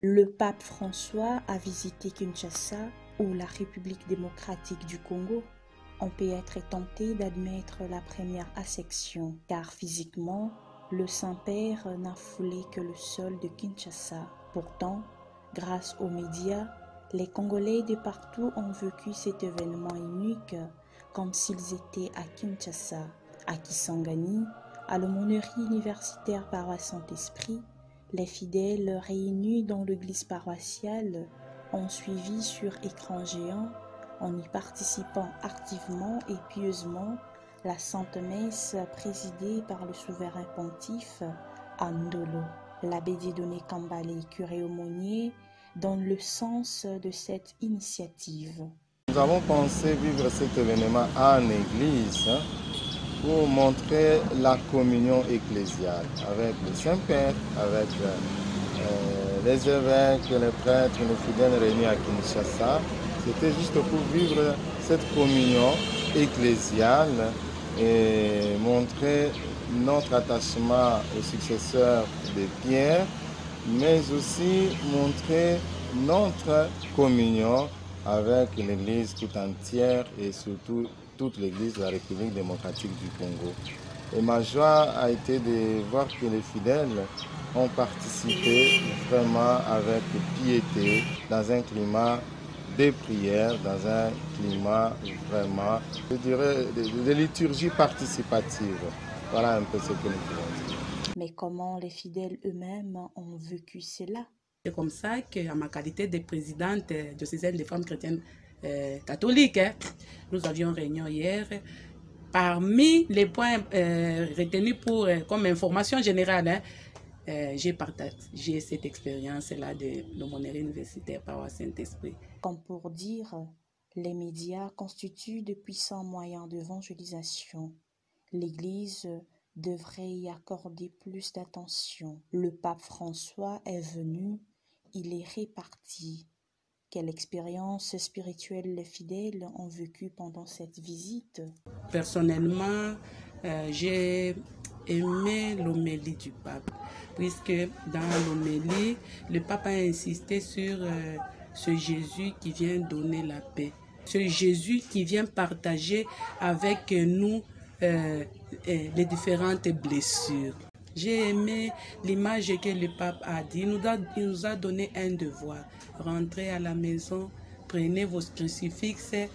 Le pape François a visité Kinshasa ou la République démocratique du Congo. On peut être tenté d'admettre la première acception, car physiquement, le Saint-Père n'a foulé que le sol de Kinshasa. Pourtant, grâce aux médias, les Congolais de partout ont vécu cet événement unique comme s'ils étaient à Kinshasa, à Kisangani, à l'aumônerie universitaire paroisse Saint-Esprit. Les fidèles réunis dans l'église paroissiale ont suivi sur écran géant, en y participant activement et pieusement, la Sainte Messe présidée par le souverain pontife Andolo. L'abbé Dieudonné Kambale, curé aumônier, donne le sens de cette initiative. Nous avons pensé vivre cet événement en église pour montrer la communion ecclésiale avec le Saint-Père, avec les évêques, les prêtres, les fidèles réunis à Kinshasa. C'était juste pour vivre cette communion ecclésiale et montrer notre attachement aux successeurs de Pierre, mais aussi montrer notre communion avec l'Église tout entière et surtout toute l'Église de la République démocratique du Congo. Et ma joie a été de voir que les fidèles ont participé vraiment avec piété, dans un climat de prière, dans un climat vraiment, je dirais, de liturgie participative. Voilà un peu ce que nous pouvons dire. Mais comment les fidèles eux-mêmes ont vécu cela? C'est comme ça qu'à ma qualité de présidente diocésaine des femmes chrétiennes catholiques, nous avions réunion hier. Parmi les points retenus comme information générale, j'ai partagé cette expérience-là de l'aumônerie universitaire paroisse Saint-Esprit. Comme pour dire, les médias constituent de puissants moyens d'évangélisation. L'Église devrait y accorder plus d'attention. Le pape François est venu, il est réparti. Quelle expérience spirituelle les fidèles ont vécue pendant cette visite? Personnellement, j'ai aimé l'homélie du pape, puisque dans l'homélie, le pape a insisté sur ce Jésus qui vient donner la paix, ce Jésus qui vient partager avec nous les différentes blessures. J'ai aimé l'image que le pape a dit. Il nous a donné un devoir. Rentrez à la maison, prenez vos crucifixes,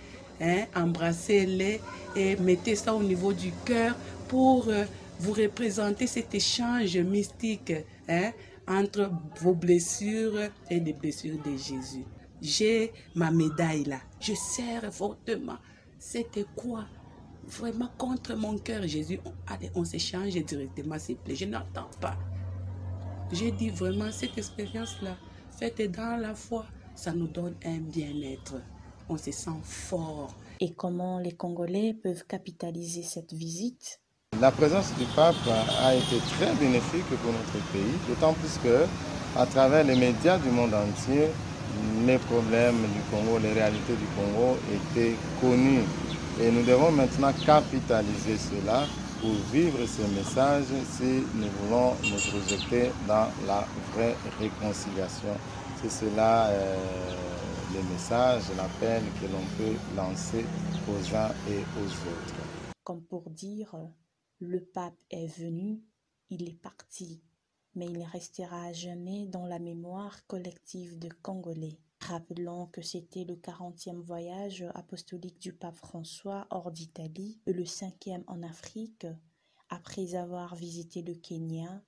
embrassez-les et mettez ça au niveau du cœur pour vous représenter cet échange mystique entre vos blessures et les blessures de Jésus. J'ai ma médaille là. Je serre fortement. C'était quoi? Vraiment contre mon cœur, Jésus, allez, on s'échange directement, s'il vous plaît. Je n'attends pas. J'ai dit vraiment, cette expérience-là, faite dans la foi, ça nous donne un bien-être. On se sent fort. Et comment les Congolais peuvent capitaliser cette visite? La présence du pape a été très bénéfique pour notre pays, d'autant plus que, à travers les médias du monde entier, les problèmes du Congo, les réalités du Congo étaient connus. Et nous devons maintenant capitaliser cela pour vivre ce message si nous voulons nous projeter dans la vraie réconciliation. C'est cela le message, l'appel que l'on peut lancer aux uns et aux autres. Comme pour dire, le pape est venu, il est parti, mais il restera à jamais dans la mémoire collective des Congolais. Rappelons que c'était le 40e voyage apostolique du pape François hors d'Italie et le 5e en Afrique, après avoir visité le Kenya,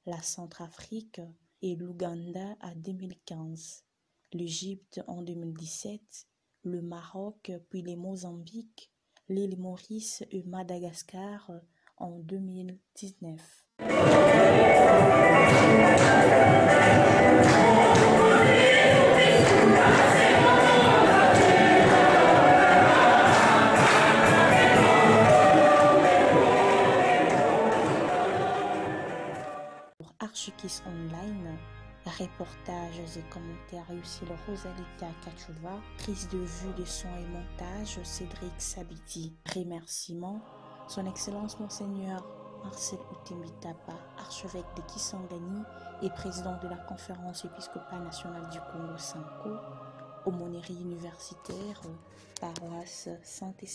la Centrafrique et l'Ouganda en 2015, l'Égypte en 2017, le Maroc puis les Mozambique, l'île Maurice et Madagascar en 2019. Pour Archikis Online, reportages et commentaires sur Rosalita Kachova, prise de vue de son et montage Cédric Sabiti. Remerciements, Son Excellence Monseigneur Marcel Outemitapa, archevêque de Kisangani et président de la conférence épiscopale nationale du Congo Sanko, aumônerie universitaire, paroisse Saint-Esprit.